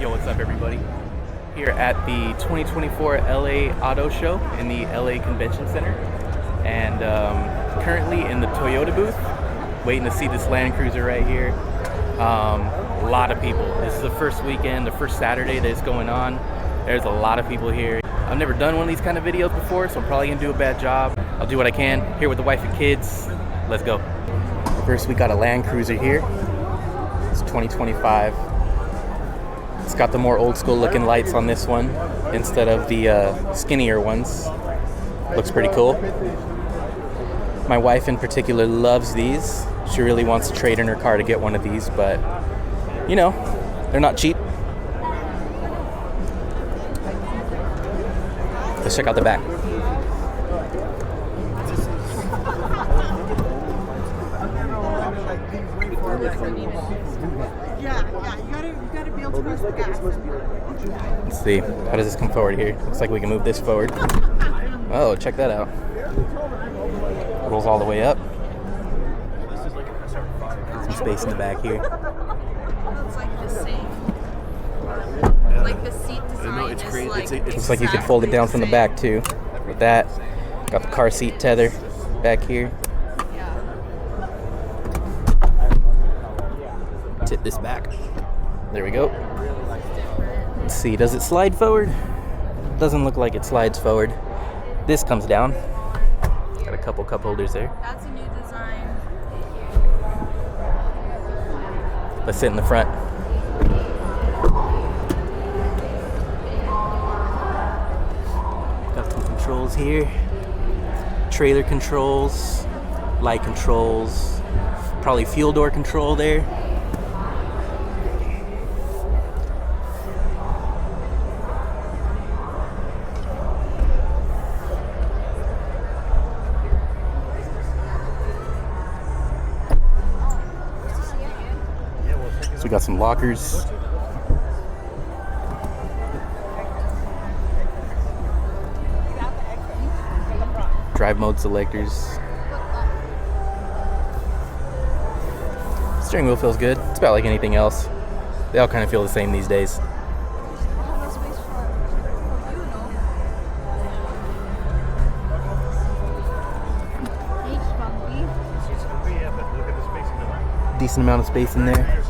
Yo, what's up everybody? Here at the 2024 LA Auto Show in the LA Convention Center, and currently in the Toyota booth, waiting to see this Land Cruiser right here. A lot of people. This is the first weekend, the first Saturday that it's going on. There's a lot of people here. I've never done one of these kind of videos before, so I'm probably gonna do a bad job. I'll do what I can. Here with the wife and kids. Let's go. First, we got a Land Cruiser here. It's 2025. It's got the more old school looking lights on this one instead of the skinnier ones. Looks pretty cool. My wife in particular loves these. She really wants to trade in her car to get one of these, but you know, they're not cheap. Let's check out the back. You gotta be able to press the gas. Let's see. How does this come forward here? Looks like we can move this forward. Oh, check that out. Rolls all the way up. Some space in the back here. It's like the same. Like the seat design is crazy. Like Looks like you could fold it down from the back too. With that, got the car seat tether back here. Tip this back. There we go. Let's see, does it slide forward? Doesn't look like it slides forward. This comes down. Got a couple cup holders there. That's a new design. Let's sit in the front. Got some controls here. Trailer controls, light controls, probably fuel door control there. So we got some lockers. Drive mode selectors. Steering wheel feels good. It's about like anything else. They all kind of feel the same these days. Decent amount of space in there.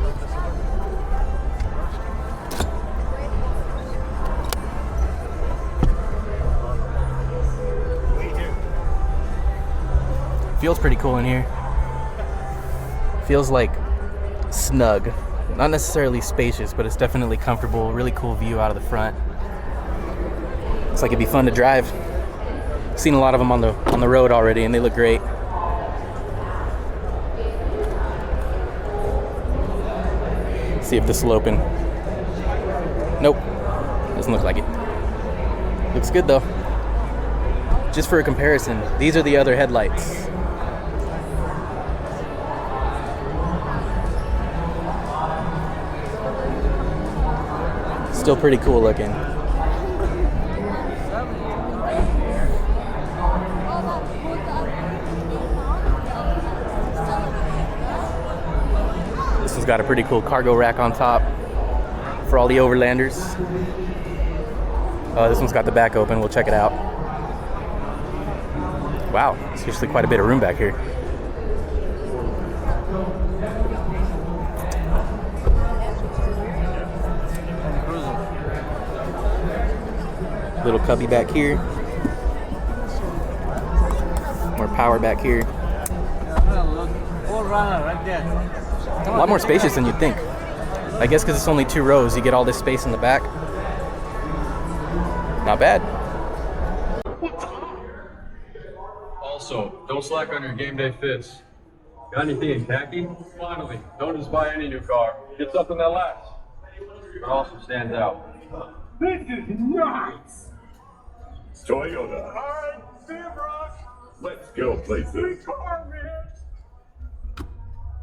Feels pretty cool in here. Feels like snug. Not necessarily spacious, but it's definitely comfortable. Really cool view out of the front. Looks like it'd be fun to drive. Seen a lot of them on the road already, and they look great. See if this will open. Nope, doesn't look like it. Looks good though. Just for a comparison, these are the other headlights. Still pretty cool looking. This one's got a pretty cool cargo rack on top for all the overlanders. This one's got the back open. We'll check it out. Wow, seriously quite a bit of room back here. Little cubby back here. More power back here. A lot more spacious than you'd think. I guess because it's only 2 rows, you get all this space in the back. Not bad. Also, don't slack on your game day fits. Got anything in khaki? Finally, don't just buy any new car. Get something that lasts. But also stands out. This is nice! Toyota. Alright, see you, Brock. Let's go places. Good car, man.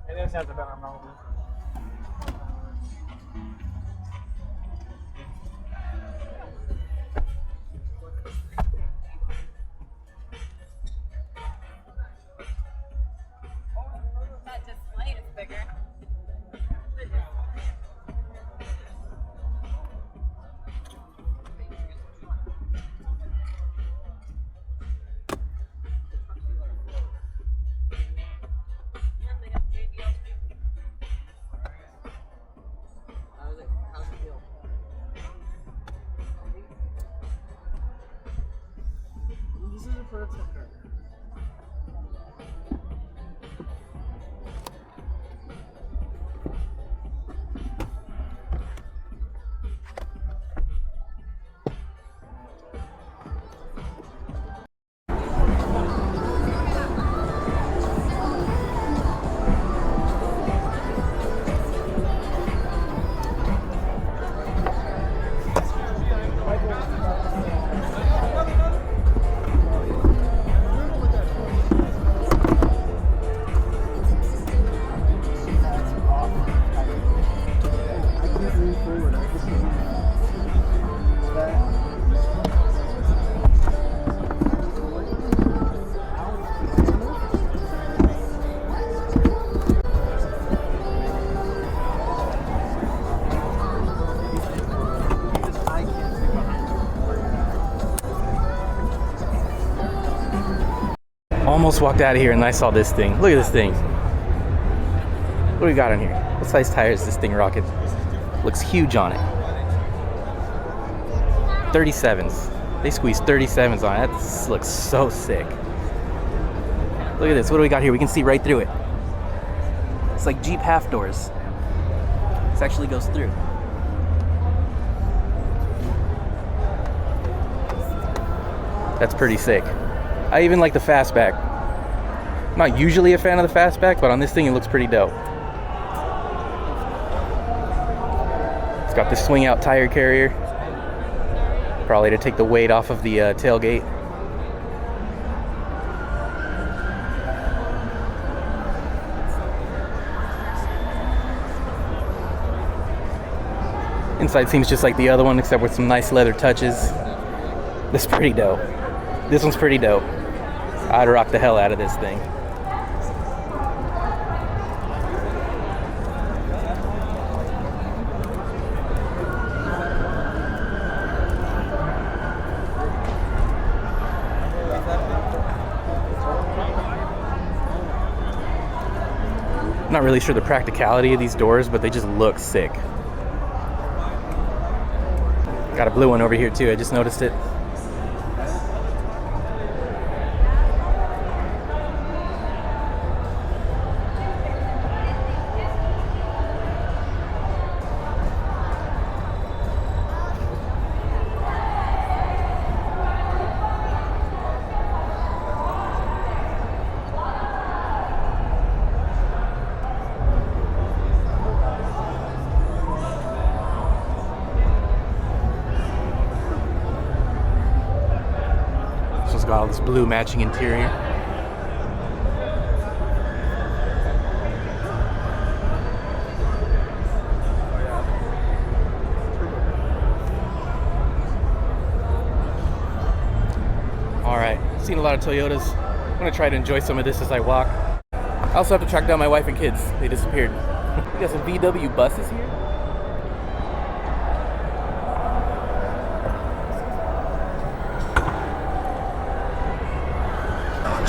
And this has a better motor. That display is bigger. Almost walked out of here and I saw this thing. Look at this thing. What do we got in here? What size tires is this thing rocking? Looks huge on it. 37s. They squeezed 37s on it. That looks so sick. Look at this. What do we got here? We can see right through it. It's like Jeep half doors. This actually goes through. That's pretty sick. I even like the fastback. I'm not usually a fan of the fastback, but on this thing it looks pretty dope. It's got this swing out tire carrier. Probably to take the weight off of the tailgate. Inside seems just like the other one, except with some nice leather touches. This is pretty dope. This one's pretty dope. I'd rock the hell out of this thing. I'm not really sure the practicality of these doors, but they just look sick. Got a blue one over here too, I just noticed it. Got all this blue matching interior. Alright, seen a lot of Toyotas. I'm gonna try to enjoy some of this as I walk. I also have to track down my wife and kids. They disappeared. We got some VW buses here.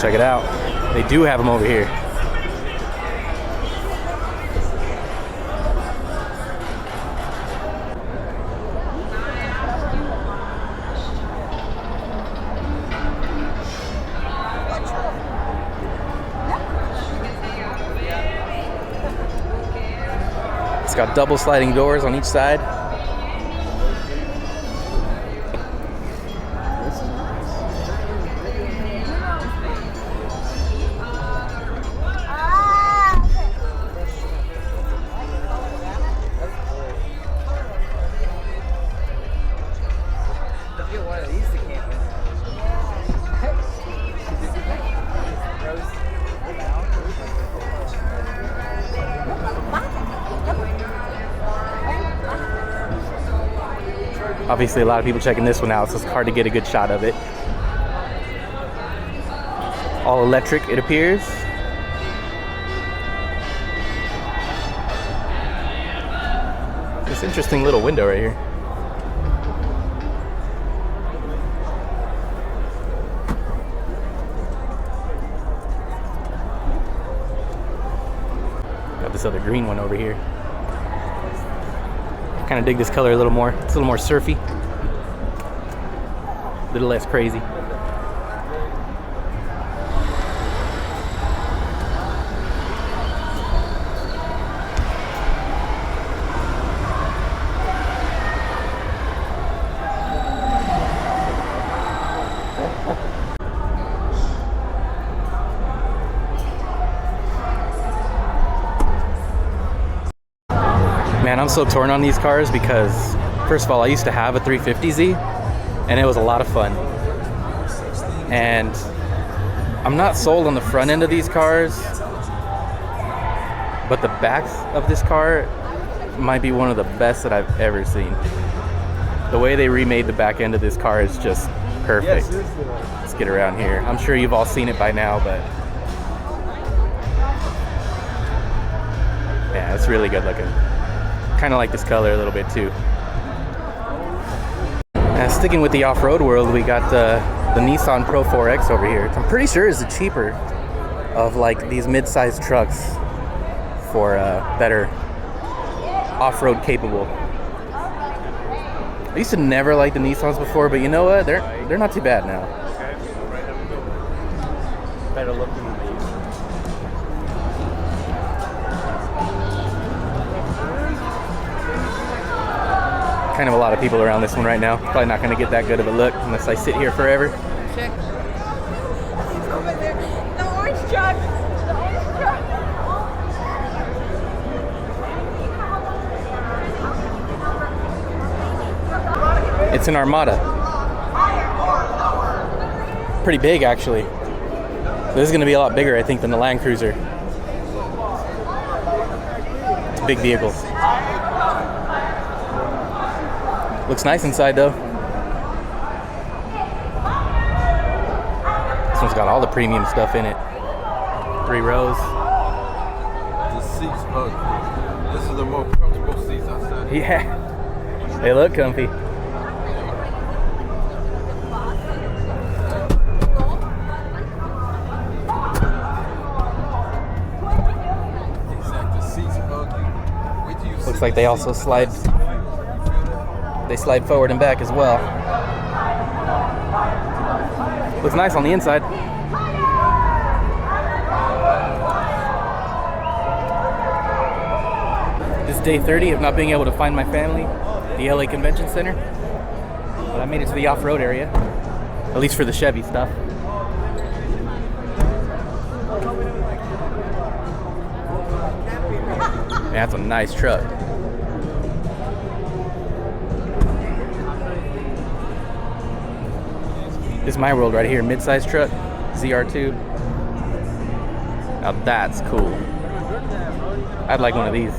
Check it out. They do have them over here. It's got double sliding doors on each side. Obviously, a lot of people checking this one out, so it's hard to get a good shot of it. All electric, it appears. This interesting little window right here. Got this other green one over here. Kind of dig this color a little more. It's a little more surfy. A little less crazy. Man, I'm so torn on these cars because, first of all, I used to have a 350Z, and it was a lot of fun. And I'm not sold on the front end of these cars, but the back of this car might be one of the best that I've ever seen. The way they remade the back end of this car is just perfect. Let's get around here. I'm sure you've all seen it by now, but yeah, it's really good looking. Kind of like this color a little bit too. Sticking with the off-road world, we got the Nissan Pro 4X over here. I'm pretty sure it's the cheaper of like these mid-sized trucks for better off-road capable. I used to never like the Nissans before, but you know what? They're not too bad now. Better looking than they used to. Kind of a lot of people around this one right now. Probably not going to get that good of a look unless I sit here forever. Check. He's over there. The orange truck. The orange truck. It's an Armada. Pretty big, actually. So this is going to be a lot bigger, I think, than the Land Cruiser. It's a big vehicle. Looks nice inside, though. This one's got all the premium stuff in it. 3 rows. The seats, look. This is the most comfortable seats I sat in. Yeah, they look comfy. Looks like they also slide. They slide forward and back as well. Looks nice on the inside. This is day 30 of not being able to find my family at the LA Convention Center. But I made it to the off-road area, at least for the Chevy stuff. Man, that's a nice truck. This is my world right here, mid-size truck, ZR2. Now that's cool. I'd like one of these.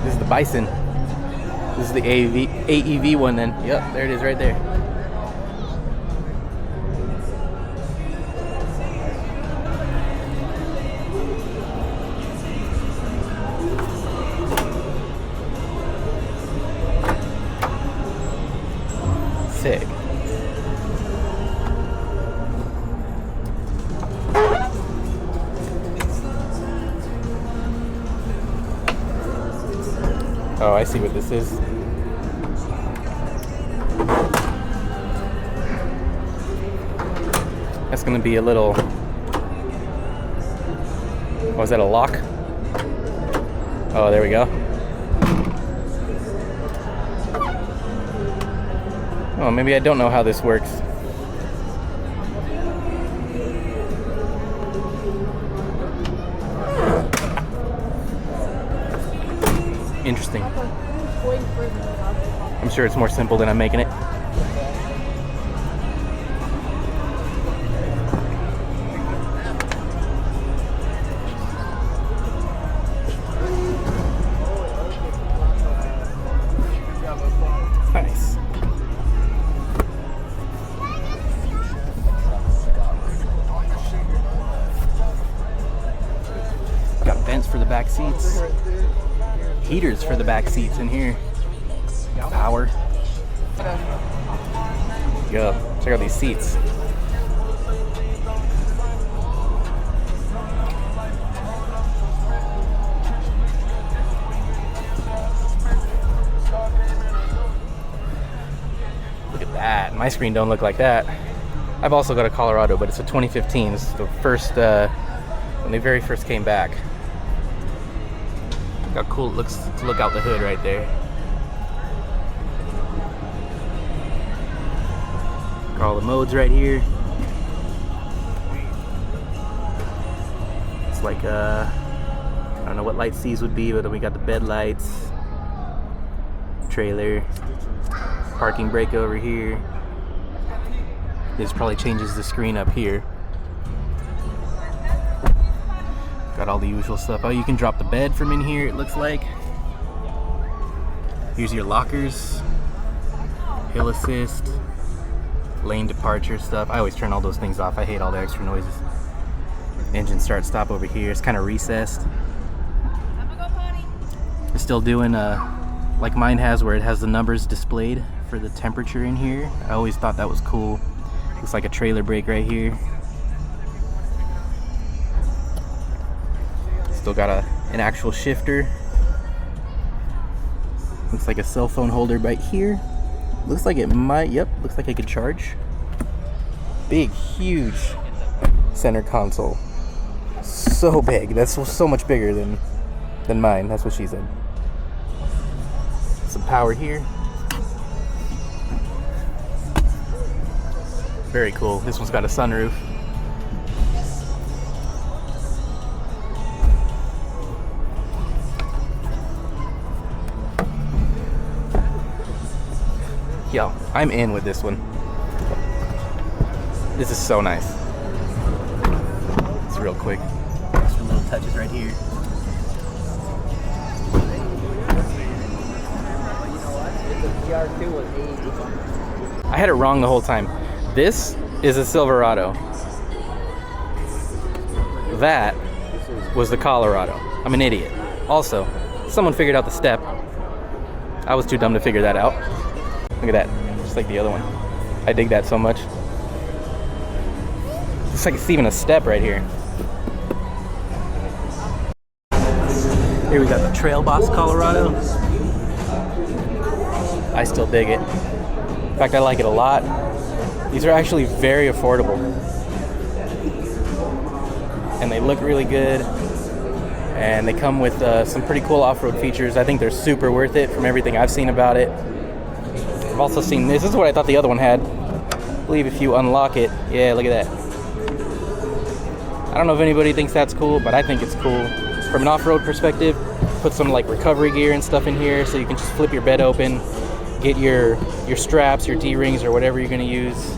This is the Bison. This is the AEV one then. Yep, there it is right there. Sick. Oh, I see what this is. That's gonna be a little... Oh, is that a lock? Oh, there we go. Oh, maybe I don't know how this works. Interesting. I'm sure it's more simple than I'm making it. Nice. Got vents for the back seats. Heaters for the back seats in here. Power. Yo, check out these seats. Look at that. My screen don't look like that. I've also got a Colorado, but it's a 2015. This is the first, when they very first came back. Look how cool it looks to look out the hood right there. Got all the modes right here. It's like I don't know what lights these would be, but then we got the bed lights, trailer, parking brake over here. This probably changes the screen up here. Got all the usual stuff. Oh, you can drop the bed from in here, it looks like. Here's your lockers, hill assist, lane departure stuff. I always turn all those things off. I hate all the extra noises. Engine start stop over here. It's kind of recessed. We're still doing like mine has, where it has the numbers displayed for the temperature in here. I always thought that was cool. Looks like a trailer brake right here. Still got an actual shifter. Looks like a cell phone holder right here. Looks like it might, yep, looks like it could charge. Big, huge center console. So big. That's so much bigger than mine. That's what she said. Some power here. Very cool. This one's got a sunroof. Yo, I'm in with this one. This is so nice. It's real quick. Some little touches right here. I had it wrong the whole time. This is a Silverado. That was the Colorado. I'm an idiot. Also, someone figured out the step. I was too dumb to figure that out. Look at that, just like the other one. I dig that so much. Looks like it's even a step right here. Here we got the Trail Boss Colorado. I still dig it. In fact, I like it a lot. These are actually very affordable. And they look really good. And they come with some pretty cool off-road features. I think they're super worth it from everything I've seen about it. I've also seen this. This is what I thought the other one had. I believe if you unlock it, yeah, look at that. I don't know if anybody thinks that's cool, but I think it's cool. From an off-road perspective, put some like recovery gear and stuff in here so you can just flip your bed open, get your straps, your D-rings, or whatever you're gonna use.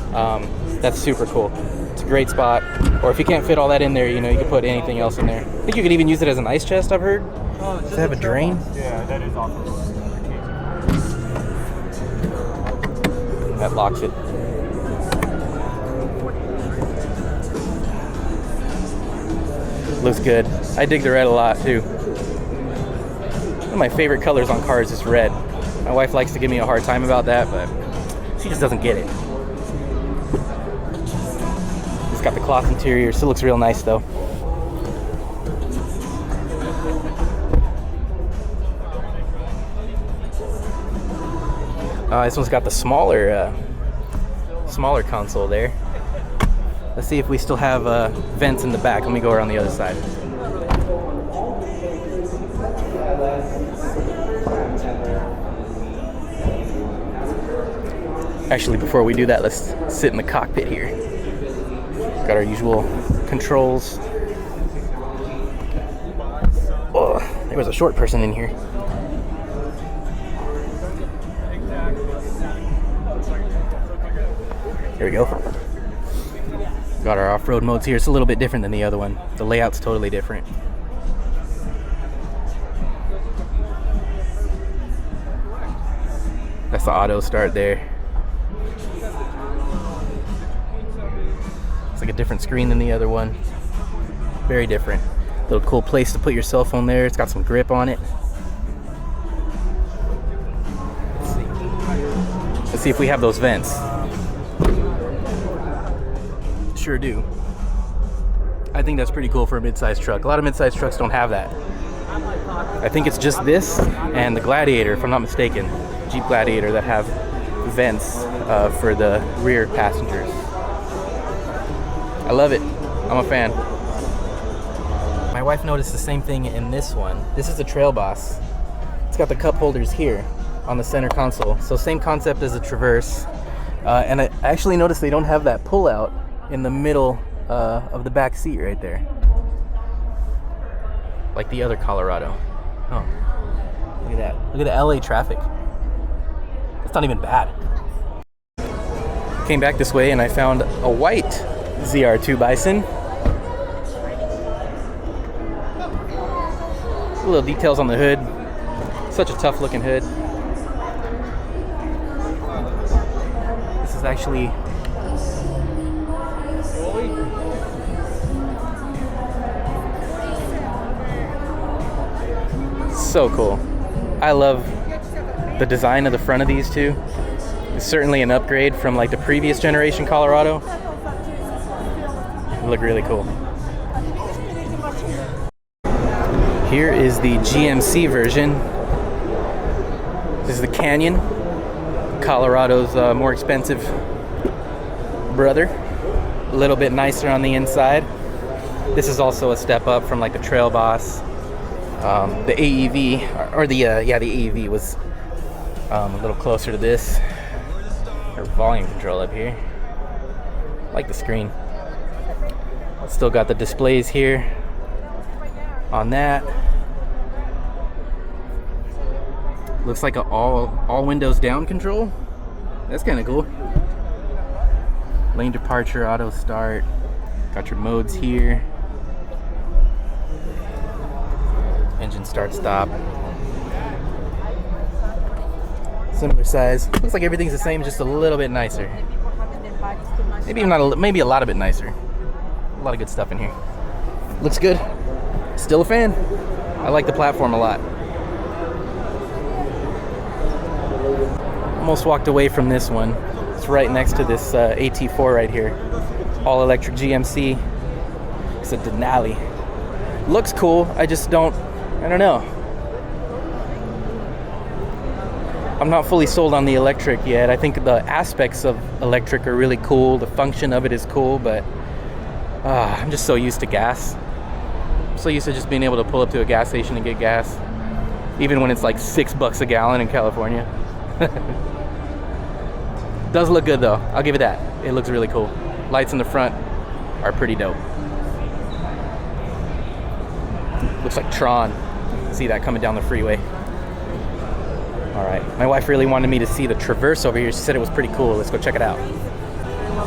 That's super cool. It's a great spot. Or if you can't fit all that in there, you know, you can put anything else in there. I think you could even use it as an ice chest, I've heard. Does it have a drain? Yeah, that is off-road. That locks it. Looks good. I dig the red a lot too. One of my favorite colors on cars is red. My wife likes to give me a hard time about that, but she just doesn't get it. It's got the cloth interior, still looks real nice though. This one's got the smaller console there. Let's see if we still have vents in the back. Let me go around the other side. Actually, before we do that, let's sit in the cockpit here. Got our usual controls. Oh, there was a short person in here. There we go. Got our off-road modes here. It's a little bit different than the other one. The layout's totally different. That's the auto start there. It's like a different screen than the other one. Very different. Little cool place to put your cell phone there. It's got some grip on it. Let's see if we have those vents. Sure do. I think that's pretty cool for a mid-size truck. A lot of mid-size trucks don't have that. I think it's just this and the Gladiator, if I'm not mistaken, Jeep Gladiator, that have vents for the rear passengers. I love it. I'm a fan. My wife noticed the same thing in this one. This is the Trail Boss. It's got the cup holders here on the center console. So same concept as the Traverse. And I actually noticed they don't have that pull-out in the middle of the back seat right there, like the other Colorado. Oh, look at that. Look at the LA traffic. It's not even bad. Came back this way and I found a white ZR2 Bison. Little details on the hood. Such a tough looking hood. This is actually so cool. I love the design of the front of these two. It's certainly an upgrade from like the previous generation Colorado. They look really cool. Here is the GMC version. This is the Canyon, Colorado's more expensive brother. A little bit nicer on the inside. This is also a step up from like the Trail Boss. The AEV, or the AEV was a little closer to this. Or volume control up here. I like the screen. Still got the displays here on that. Looks like an all windows down control. That's kind of cool. Lane departure, auto start. Got your modes here. Engine start stop. Similar size. Looks like everything's the same, just a little bit nicer. Maybe not. Maybe a lot of bit nicer. A lot of good stuff in here. Looks good. Still a fan. I like the platform a lot. Almost walked away from this one. It's right next to this AT4 right here. All electric GMC. It's a Denali. Looks cool. I don't know. I'm not fully sold on the electric yet. I think the aspects of electric are really cool. The function of it is cool, but I'm just so used to gas. I'm so used to just being able to pull up to a gas station and get gas, even when it's like $6 a gallon in California. Does look good though. I'll give it that. It looks really cool. Lights in the front are pretty dope. Looks like Tron. See that coming down the freeway. All right, my wife really wanted me to see the Traverse over here. She said it was pretty cool. Let's go check it out.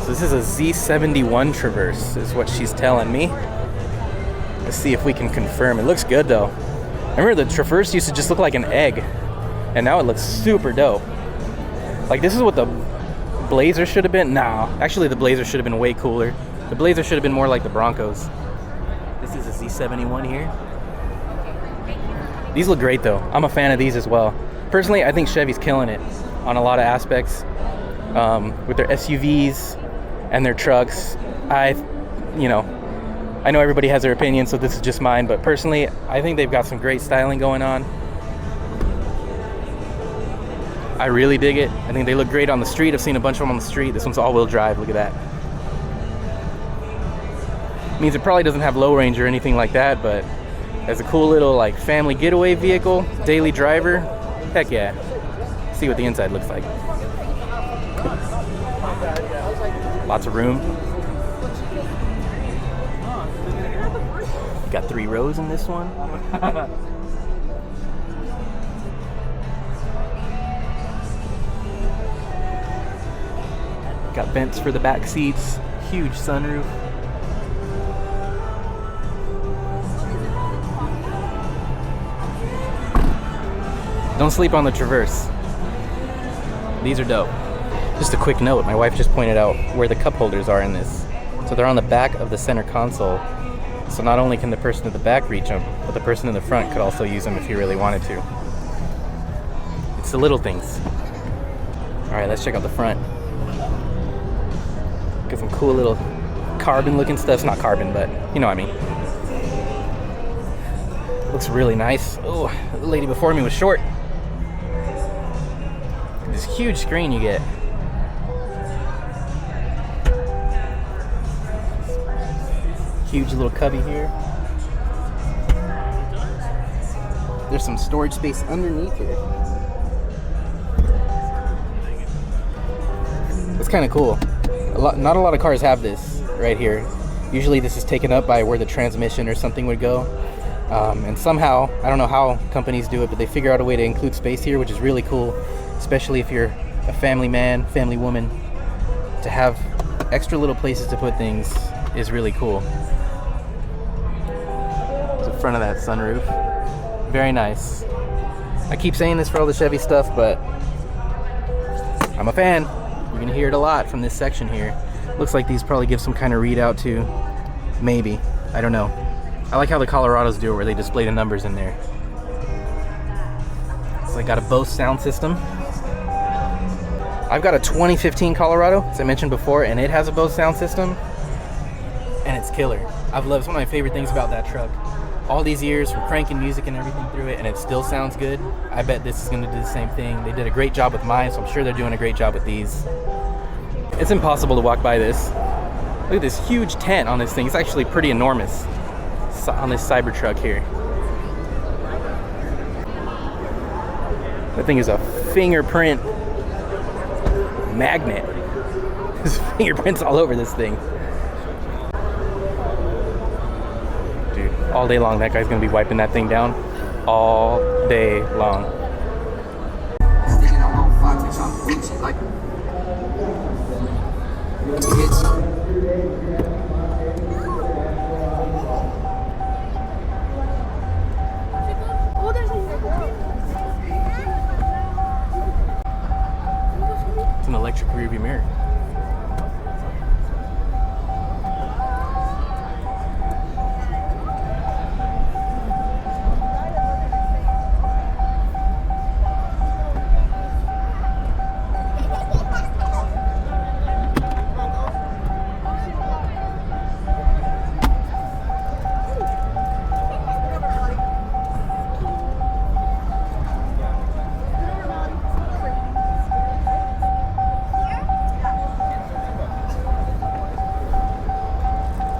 So this is a Z71 Traverse, is what she's telling me. Let's see if we can confirm. It looks good though. I remember the Traverse used to just look like an egg, and now it looks super dope. Like this is what the Blazer should have been. No, actually the Blazer should have been way cooler. The Blazer should have been more like the Broncos. This is a Z71 here. These look great though. I'm a fan of these as well. Personally, I think Chevy's killing it on a lot of aspects with their SUVs and their trucks. I know everybody has their opinion, so this is just mine, but personally, I think they've got some great styling going on. I really dig it. I think they look great on the street. I've seen a bunch of them on the street. This one's all-wheel drive. Look at that. Means it probably doesn't have low range or anything like that, but as a cool little like family getaway vehicle, daily driver, heck yeah. See what the inside looks like. Lots of room. Got 3 rows in this one. Got vents for the back seats. Huge sunroof. Don't sleep on the Traverse. These are dope. Just a quick note, my wife just pointed out where the cup holders are in this. So they're on the back of the center console. So not only can the person at the back reach them, but the person in the front could also use them if you really wanted to. It's the little things. All right, let's check out the front. Got some cool little carbon looking stuff. It's not carbon, but you know what I mean. Looks really nice. Oh, the lady before me was short. This huge screen you get. Huge little cubby here. There's some storage space underneath here. It's kind kind of cool. Not a lot of cars have this right here. Usually this is taken up by where the transmission or something would go. And somehow, I don't know how companies do it, but they figure out a way to include space here, which is really cool, especially if you're a family man, family woman. To have extra little places to put things is really cool. It's the front of that sunroof. Very nice. I keep saying this for all the Chevy stuff, but I'm a fan. You're gonna hear it a lot from this section here. Looks like these probably give some kind of readout too. Maybe. I don't know. I like how the Colorados do it, where they display the numbers in there. So I got a Bose sound system. I've got a 2015 Colorado, as I mentioned before, and it has a Bose sound system, and it's killer. I've loved, it's one of my favorite things about that truck. All these years, from cranking music and everything through it, and it still sounds good. I bet this is gonna do the same thing. They did a great job with mine, so I'm sure they're doing a great job with these. It's impossible to walk by this. Look at this huge tent on this thing. It's actually pretty enormous on this Cybertruck here. That thing is a fingerprint magnet. There's fingerprints all over this thing. Dude, all day long that guy's gonna be wiping that thing down. All day long. It's an electric rearview mirror.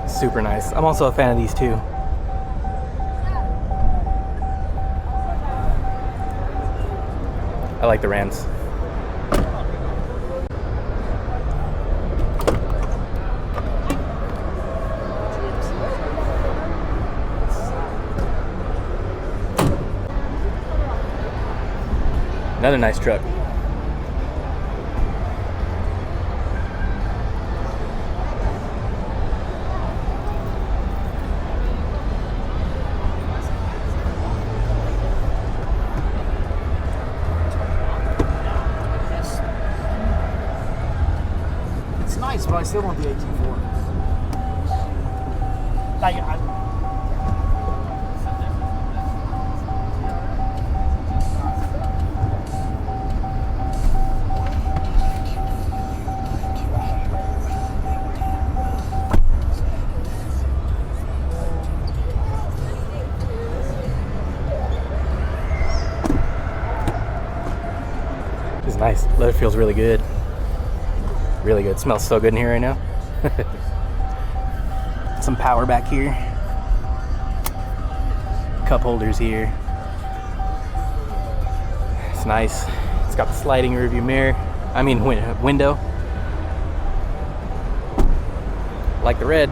Super nice. I'm also a fan of these too. I like the Rams. Another nice truck. But I still want the AT4. Like, It's nice. Leather feels really good. Really good. Smells so good in here right now. Some power back here. Cup holders here. It's nice. It's got the sliding rearview mirror. I mean window. Like the red.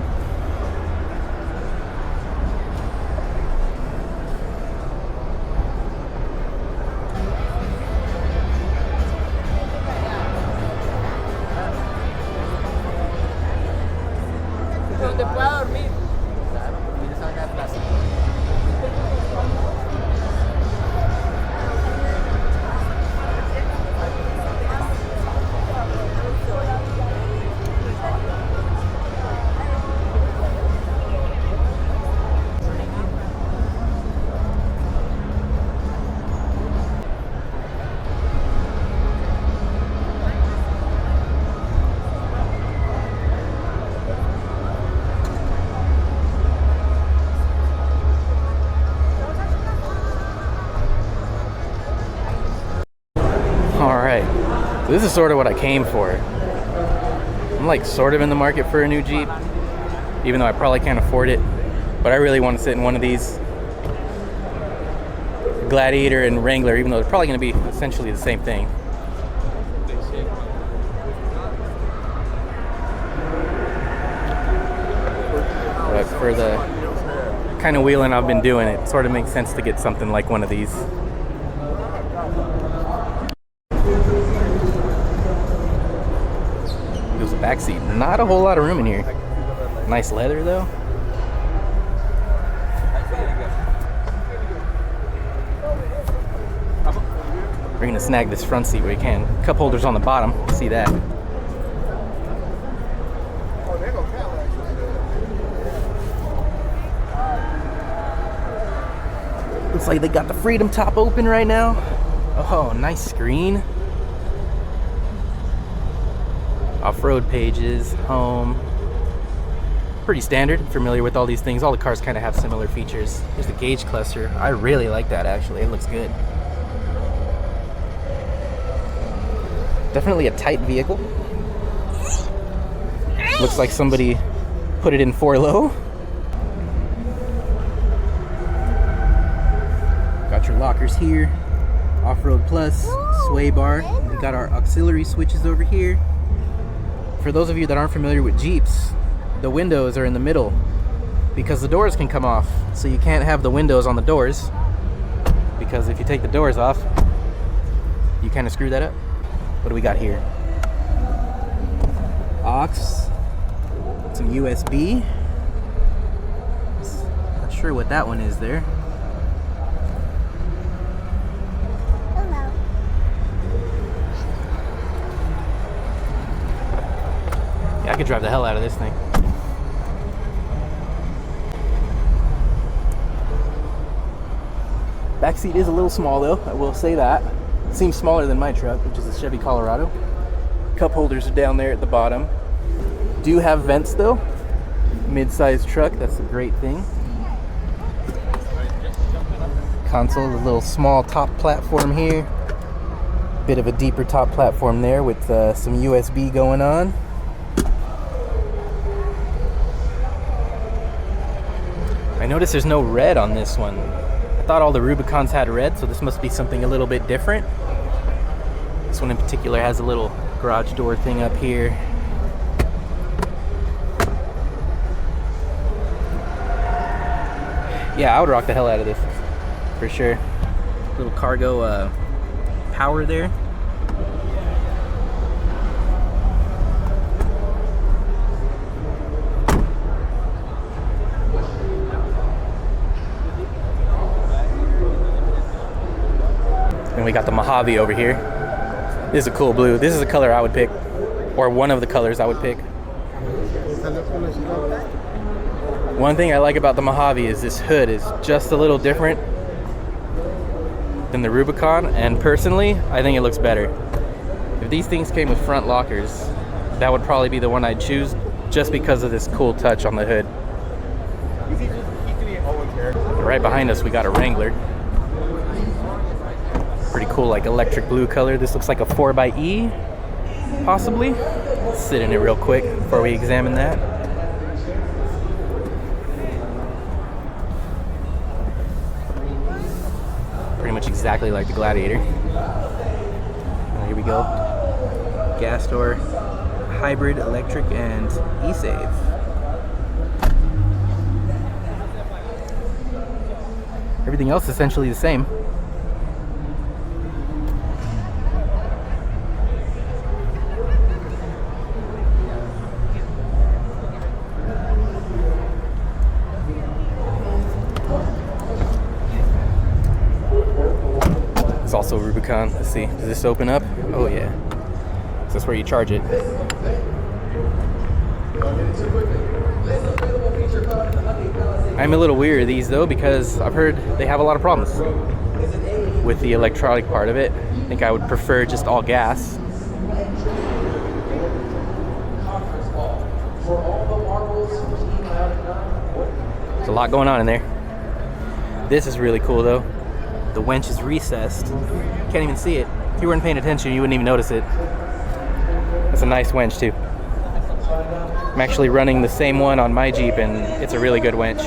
This is sort of what I came for. I'm like sort of in the market for a new Jeep, even though I probably can't afford it, but I really want to sit in one of these. Gladiator and Wrangler, even though they're probably going to be essentially the same thing. for the kind of wheeling I've been doing, it sort of makes sense to get something like one of these. Here's the back seat. Not a whole lot of room in here. Nice leather though. We're gonna snag this front seat where we can. Cup holders on the bottom. See that? Looks like they got the Freedom top open right now. Oh, nice screen. Off-road pages, home. Pretty standard. Familiar with all these things. All the cars kind of have similar features. There's the gauge cluster. I really like that actually. It looks good. Definitely a tight vehicle. Looks like somebody put it in 4-low. Got your lockers here. Off-road plus, sway bar. We got our auxiliary switches over here. For those of you that aren't familiar with Jeeps, the windows are in the middle because the doors can come off. So you can't have the windows on the doors because if you take the doors off, you kind of screw that up. What do we got here? Aux, some USB. Not sure what that one is there. Hello. Yeah, I could drive the hell out of this thing. Back seat is a little small though, I will say that. Seems smaller than my truck, which is a Chevy Colorado. Cup holders are down there at the bottom. Do have vents though. Mid-sized truck, that's a great thing. Console, a little small top platform here. Bit of a deeper top platform there with some USB going on. I noticed there's no red on this one. I thought all the Rubicons had red, so this must be something a little bit different. This one in particular has a little garage door thing up here. Yeah, I would rock the hell out of this, for sure. Little cargo power there. And we got the Mojave over here. This is a cool blue. This is a color I would pick, or one of the colors I would pick. One thing I like about the Mojave is this hood is just a little different than the Rubicon, and personally, I think it looks better. If these things came with front lockers, that would probably be the one I'd choose, just because of this cool touch on the hood. Right behind us, we got a Wrangler. Pretty cool, like electric blue color. This looks like a 4xe, possibly. Let's sit in it real quick before we examine that. Pretty much exactly like the Gladiator. Here we go. Gas door, hybrid, electric, and e-save. Everything else is essentially the same. Also Rubicon. Let's see, does this open up? Oh yeah. So that's where you charge it. I'm a little weary of these though, because I've heard they have a lot of problems with the electronic part of it. I think I would prefer just all gas. There's a lot going on in there. This is really cool though. The winch is recessed. Can't even see it. If you weren't paying attention, you wouldn't even notice it. That's a nice winch too. I'm actually running the same one on my Jeep, and it's a really good winch.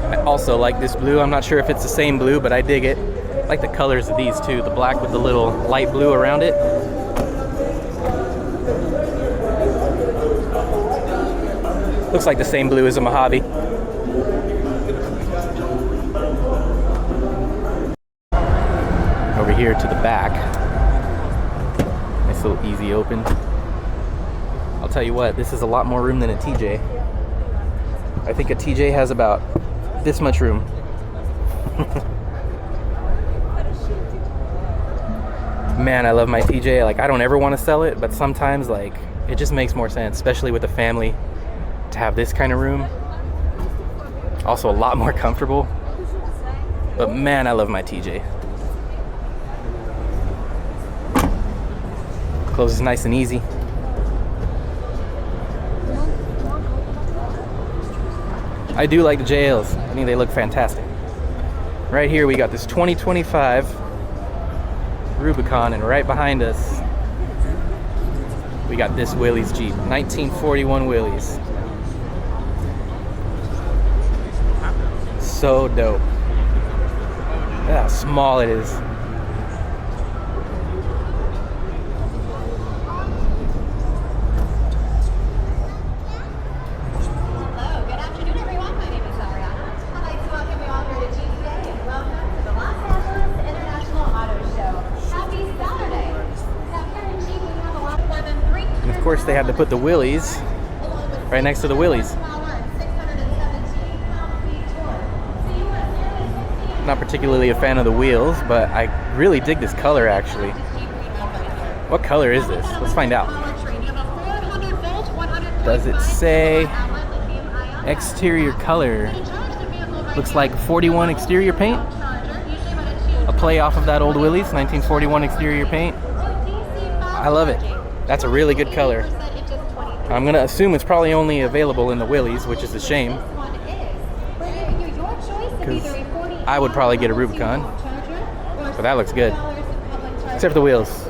I also like this blue. I'm not sure if it's the same blue, but I dig it. I like the colors of these too. The black with the little light blue around it. Looks like the same blue as a Mojave. Over here to the back. Nice little easy open. I'll tell you what, this is a lot more room than a TJ. I think a TJ has about this much room. Man, I love my TJ. Like, I don't ever want to sell it, but sometimes, like, it just makes more sense, especially with a family, to have this kind of room. Also a lot more comfortable. But man, I love my TJ. Closes nice and easy. I do like the JLs. I think they look fantastic. Right here we got this 2025 Rubicon, and right behind us we got this Willys Jeep, 1941 Willys. So dope. Look at how small it is. Of course, they had to put the Willys right next to the Willys. Not particularly a fan of the wheels, but I really dig this color actually. What color is this? Let's find out. Does it say exterior color? Looks like 41 exterior paint. A play off of that old Willys, 1941 exterior paint. I love it. That's a really good color. I'm gonna assume it's probably only available in the Willys, which is a shame, because I would probably get a Rubicon, but that looks good. Except for the wheels.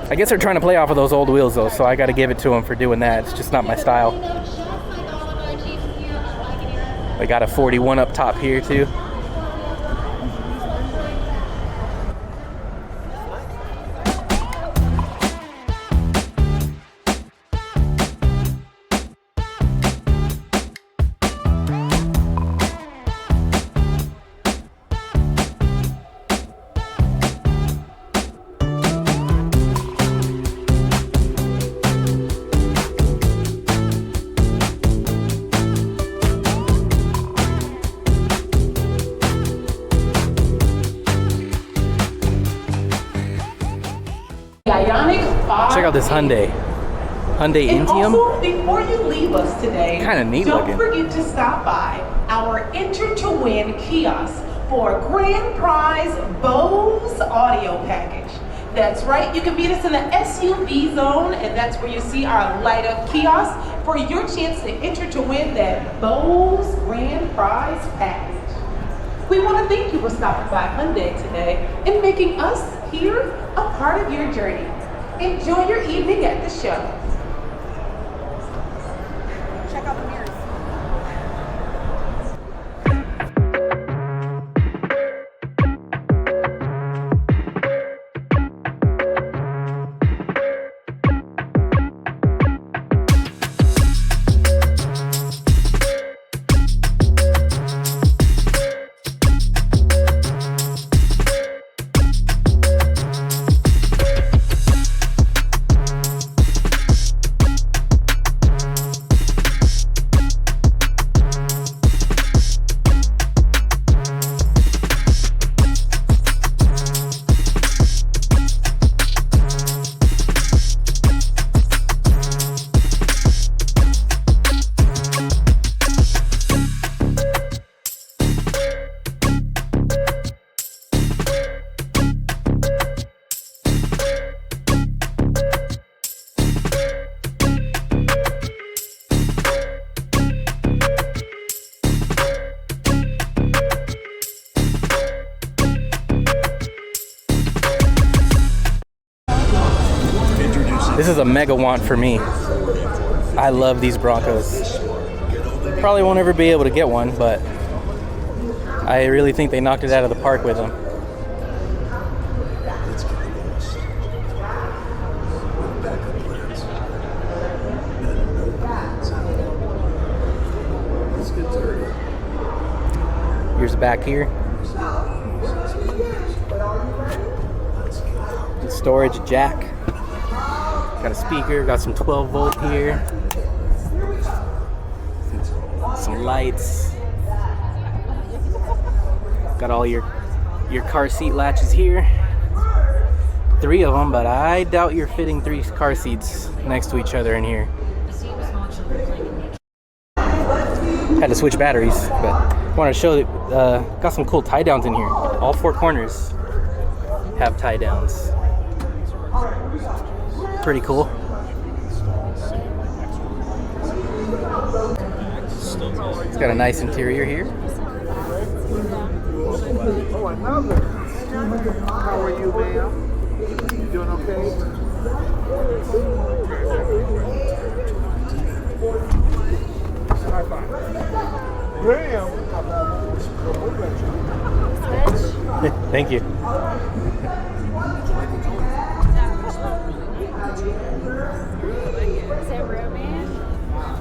I guess they're trying to play off of those old wheels though, so I gotta give it to them for doing that. It's just not my style. I got a 41 up top here too. Check out this Hyundai Initium. Also, before you leave us today, kind of neat don't looking. forget to stop by our Enter to Win kiosk for a grand prize Bose audio package. That's right, you can meet us in the SUV zone, and that's where you see our light up kiosk for your chance to enter to win that Bose grand prize package. We want to thank you for stopping by Hyundai today and making us here a part of your journey. Enjoy your evening at the show. Check out the mirrors. This is a mega want for me. I love these Broncos. Probably won't ever be able to get one, but I really think they knocked it out of the park with them. is back here. Storage jack. Got a speaker, got some 12 volt here. Some lights. Got all your car seat latches here. 3 of them, but I doubt you're fitting 3 car seats next to each other in here. Had to switch batteries, but I wanted to show that got some cool tie downs in here. All 4 corners have tie downs. Pretty cool. It's got a nice interior here. Oh, another. How are you, ma'am? You doing okay? High five. Ma'am. Thank you.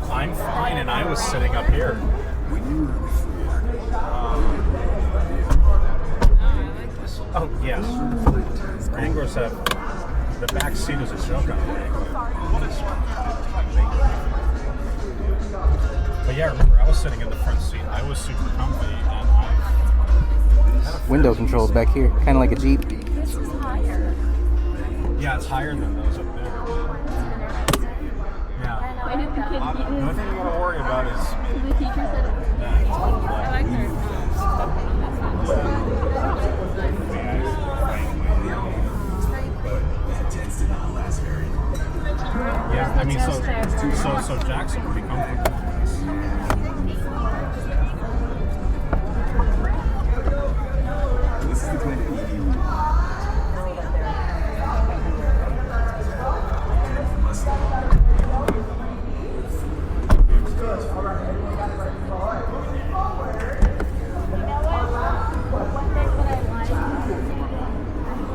I'm fine, and I was sitting up here. Oh, yes. Wranglers have the back seat is a joke on a Wrangler. But yeah, remember, I was sitting in the front seat. I was super comfy, and Window controls back here, kind of like a Jeep. This is higher. yeah, it's higher than those up there. Yeah. Why did the kid The only thing you want to worry about is the teacher said it? I like her. yeah. I mean, so Jackson would be comfortable.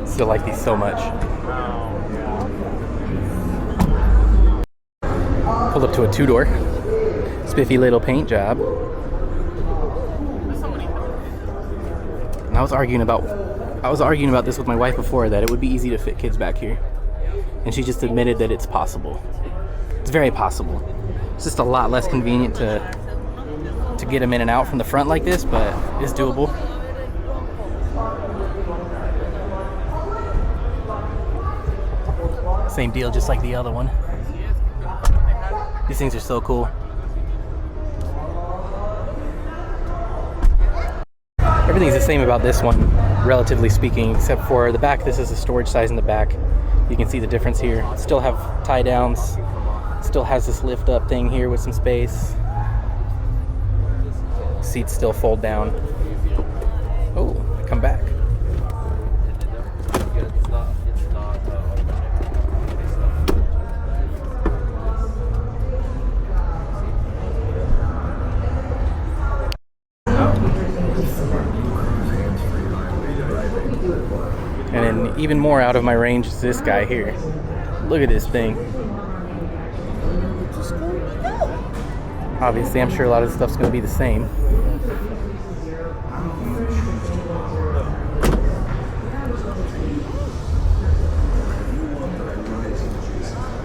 Still like these so much. Pulled up to a 2-door. Spiffy little paint job. And I was arguing about this with my wife before, that it would be easy to fit kids back here. And she just admitted that it's possible. It's very possible. It's just a lot less convenient to get them in and out from the front like this, but it's doable. Same deal, just like the other one. These things are so cool. Everything's the same about this one, relatively speaking, except for the back. This is the storage size in the back. You can see the difference here. Still have tie downs. Still has this lift up thing here with some space. Seats still fold down. Oh, come back. And then even more out of my range is this guy here. Look at this thing. Obviously, I'm sure a lot of the stuff's going to be the same.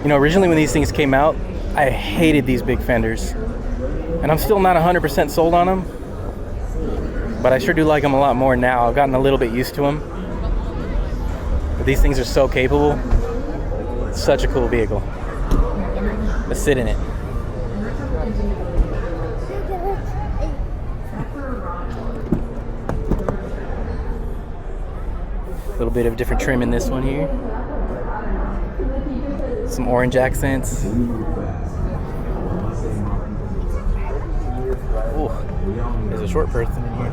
You know, originally when these things came out, I hated these big fenders. And I'm still not 100% sold on them. But I sure do like them a lot more now. I've gotten a little bit used to them. But these things are so capable. It's such a cool vehicle. Let's sit in it. A little bit of different trim in this one here. Some orange accents. Oh, there's a short person in here.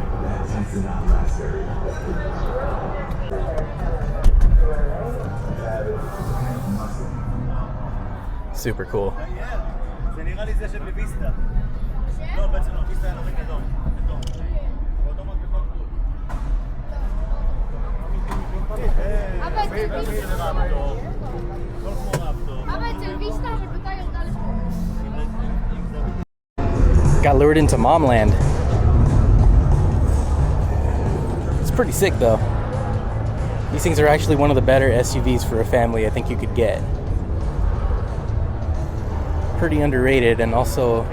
Super cool. Got lured into Momland. It's pretty sick though. These things are actually one of the better SUVs for a family I think you could get. Pretty underrated and also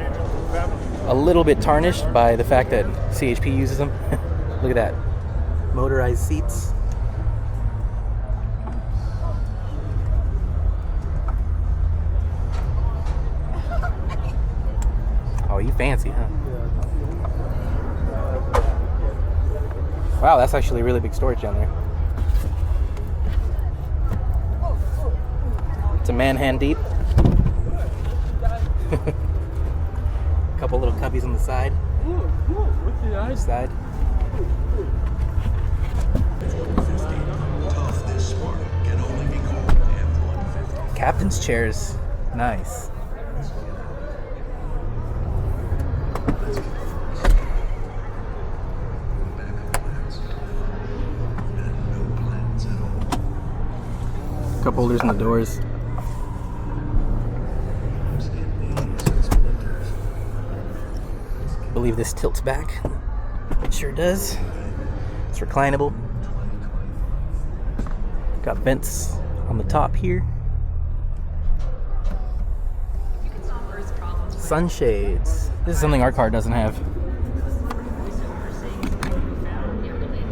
a little bit tarnished by the fact that CHP uses them. Look at that. Motorized seats. Oh, you fancy, huh? Wow, that's actually a really big storage down there. It's a man-hand deep. Couple little cubbies on the side. Side. Captain's chairs. Nice. Cup holders in the doors. I believe this tilts back. It sure does. It's reclinable. Got vents on the top here. Sunshades. This is something our car doesn't have.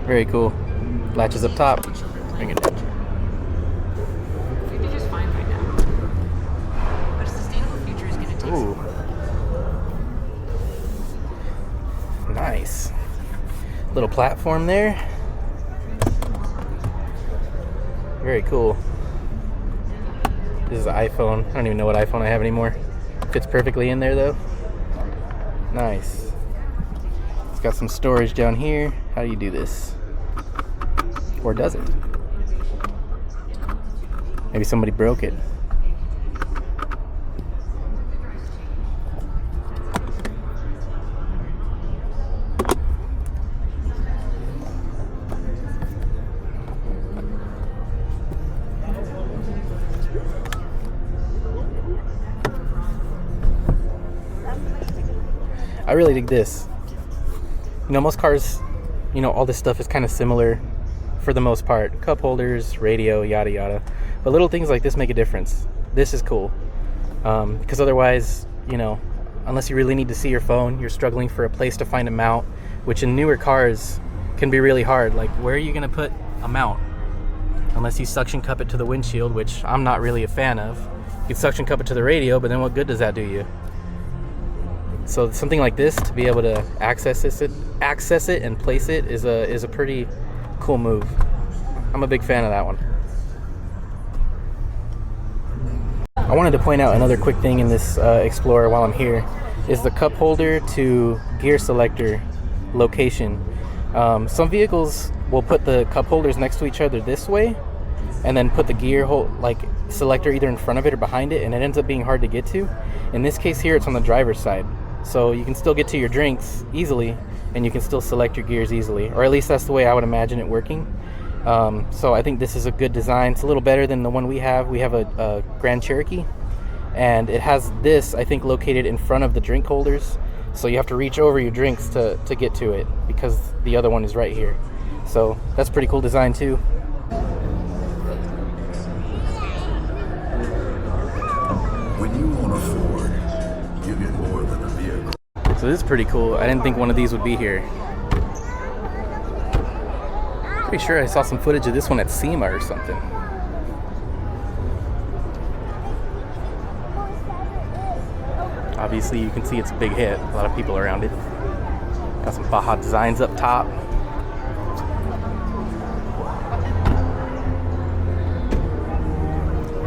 Very cool. Latches up top. Bring it down. Ooh. Nice. Little platform there. Very cool. This is an iPhone. I don't even know what iPhone I have anymore. Fits perfectly in there though. Nice. It's got some storage down here. How do you do this? Or does it? Maybe somebody broke it. I really dig this. You know, most cars, you know, all this stuff is kind of similar for the most part. Cup holders, radio, yada yada. But little things like this make a difference. This is cool. Because otherwise, you know, unless you really need to see your phone, you're struggling for a place to find a mount, which in newer cars can be really hard. Like, where are you going to put a mount? Unless you suction cup it to the windshield, which I'm not really a fan of. You can suction cup it to the radio, but then what good does that do you? So something like this, to be able to access it and place it is a pretty cool move. I'm a big fan of that one. I wanted to point out another quick thing in this Explorer while I'm here is the cup holder to gear selector location. Some vehicles will put the cup holders next to each other this way and then put the gear selector either in front of it or behind it, and it ends up being hard to get to. In this case here, it's on the driver's side. So you can still get to your drinks easily, and you can still select your gears easily, or at least that's the way I would imagine it working. So I think this is a good design. It's a little better than the one we have. We have a Grand Cherokee, and it has this, I think, located in front of the drink holders. So you have to reach over your drinks to get to it, because the other one is right here. So that's a pretty cool design too. When you own a Ford, you get more than a vehicle. So this is pretty cool. I didn't think one of these would be here. Pretty sure I saw some footage of this one at SEMA or something. Obviously you can see it's a big hit. A lot of people around it. Got some Baja designs up top.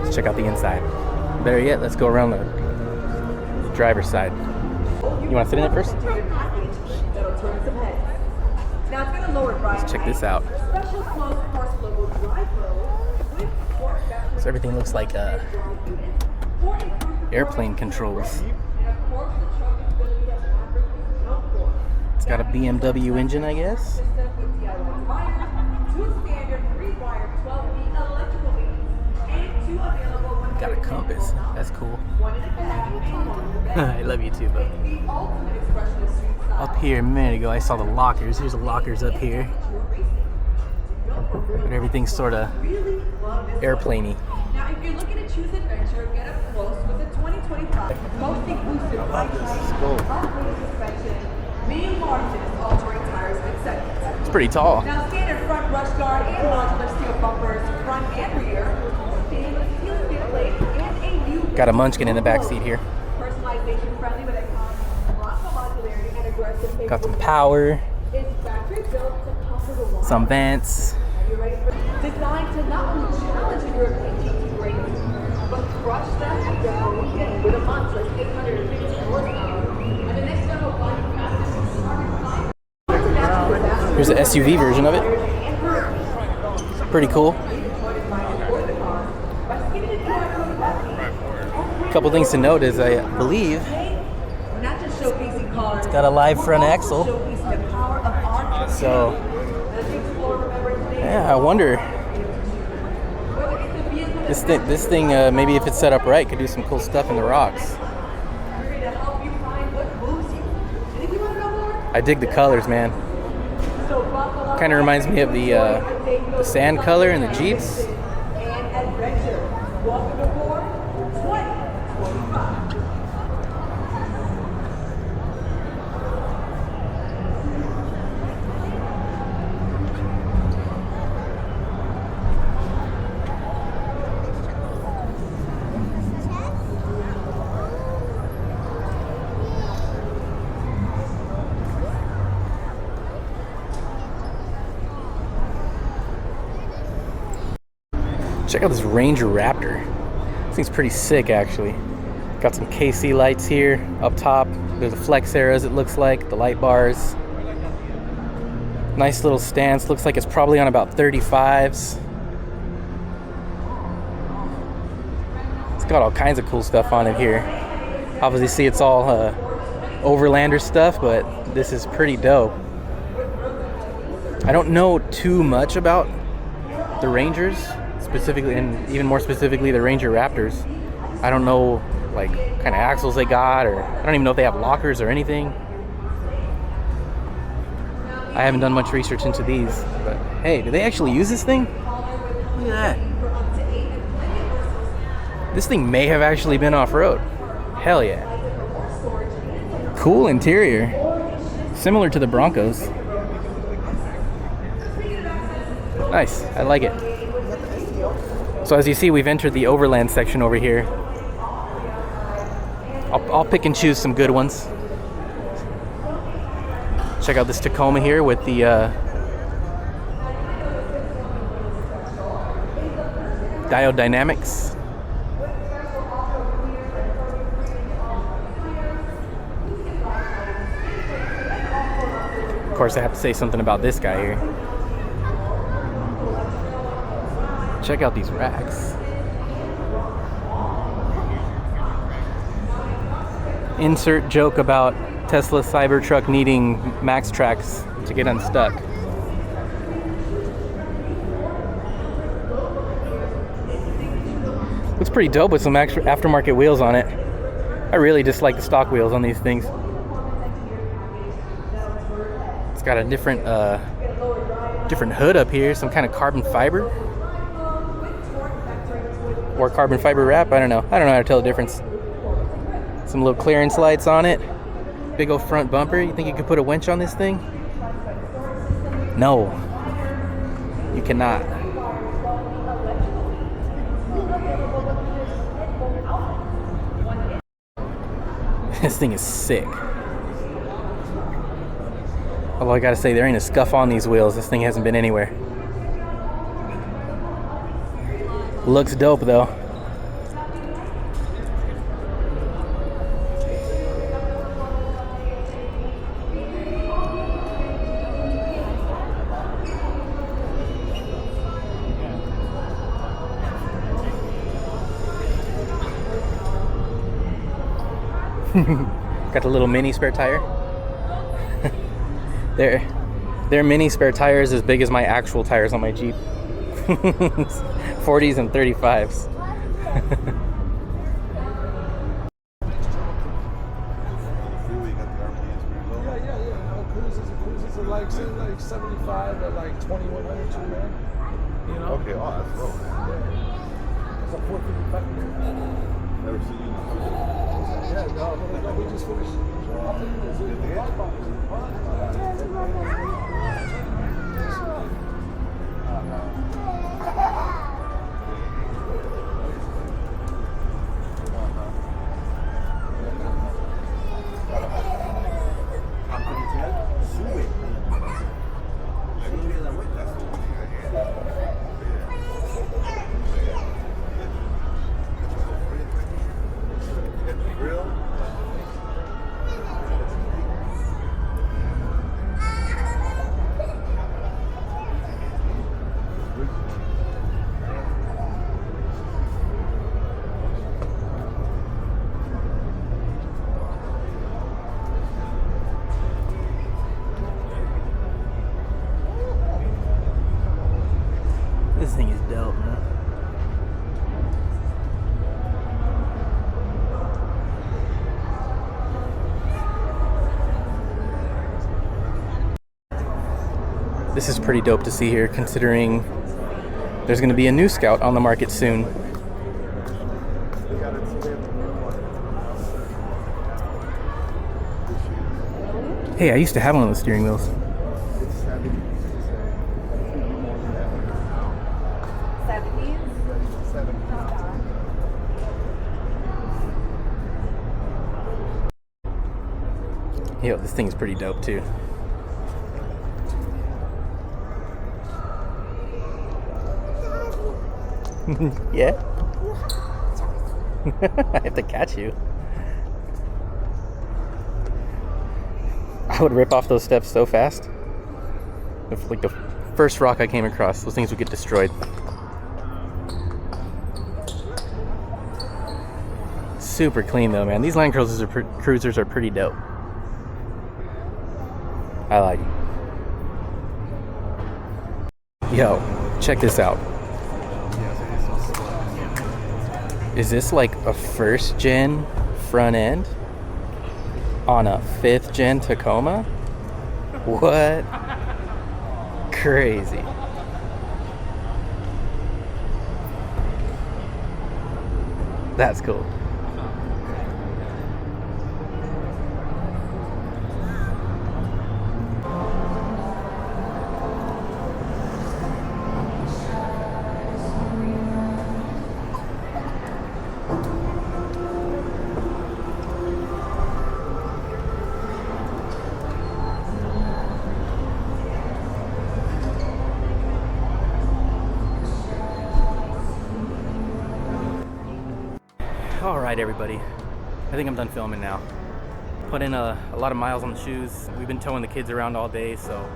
Let's check out the inside. Better yet, let's go around the driver's side. You want to sit in it first? Let's check this out. So everything looks like airplane controls. It's got a BMW engine, I guess. Got a compass. That's cool. I love you too, bud. Up here a minute ago, I saw the lockers. Here's the lockers up here. but everything's sort of airplane-y. Now, if you're looking to choose adventure, get up close with the 2025 mostly boosted off-road suspension, main largest all-terrain tires and segments. It's pretty tall. Now, standard front rush guard and modular steel bumpers, front and rear, stainless steel plate, and a new Got a munchkin in the back seat here. personalization friendly with a Bronco modularity and aggressive. Got some power, It's factory built to comfortable. some vents. Are you ready for designed to not only challenge European GT grades, but crush them at their own game with a monstrous 850 horsepower and the next level body fastest smart. Here's the SUV version of it. Pretty cool. A couple things to note is I believe Not just showcasing cars, it's got a live front axle. showcasing the power of our So yeah, I wonder. This thing, maybe if it's set up right, could do some cool stuff in the rocks. I dig the colors, man. Kind of reminds me of the sand color in the Jeeps. Check out this Ranger Raptor. This thing's pretty sick, actually. Got some KC lights here up top. There's the flex arrows, it looks like, the light bars. Nice little stance. Looks like it's probably on about 35s. It's got all kinds of cool stuff on it here. Obviously, see it's all Overlander stuff, but this is pretty dope. I don't know too much about the Rangers, specifically, and even more specifically the Ranger Raptors. I don't know like kind of axles they got, or I don't even know if they have lockers or anything. I haven't done much research into these, but hey, do they actually use this thing? Look at that. This thing may have actually been off-road. Hell yeah. Cool interior. Similar to the Broncos. Nice, I like it. So as you see, we've entered the Overland section over here. I'll pick and choose some good ones. Check out this Tacoma here with the diode dynamics. Of course, I have to say something about this guy here. Check out these racks. Insert joke about Tesla Cybertruck needing max tracks to get unstuck. Looks pretty dope with some extra aftermarket wheels on it. I really dislike the stock wheels on these things. It's got a different hood up here, some kind of carbon fiber. Or carbon fiber wrap, I don't know how to tell the difference. Some little clearance lights on it. Big old front bumper. You think you could put a winch on this thing? No, you cannot. This thing is sick. Although I gotta say, there ain't a scuff on these wheels. This thing hasn't been anywhere. Looks dope though. Got the little mini spare tire. Their mini spare tire is as big as my actual tires on my Jeep. 40s and 35s. Cruises are like 75 or like 2100 too, man. You know? Okay, oh, that's low. It's a 455. Never seen you. Yeah, no, we just finished. This thing is dope, man. This is pretty dope to see here, considering there's going to be a new Scout on the market soon. Hey, I used to have one of those steering wheels. Yo, this thing is pretty dope too. Yeah? I have to catch you. I would rip off those steps so fast. If, like, the first rock I came across, those things would get destroyed. Super clean though, man. These Land Cruisers are pretty dope. I like it. Yo, check this out. Is this like a first gen front end on a 5th gen Tacoma? What? Crazy. That's cool. Alright everybody, I think I'm done filming now. Put in a lot of miles on the shoes. We've been towing the kids around all day, so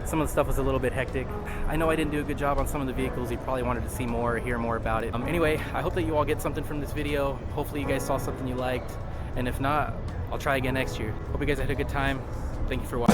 some of the stuff was a little bit hectic. I know I didn't do a good job on some of the vehicles. You probably wanted to see more or hear more about it. Anyway, I hope that you all get something from this video. Hopefully you guys saw something you liked, and if not, I'll try again next year. Hope you guys had a good time. Thank you for watching.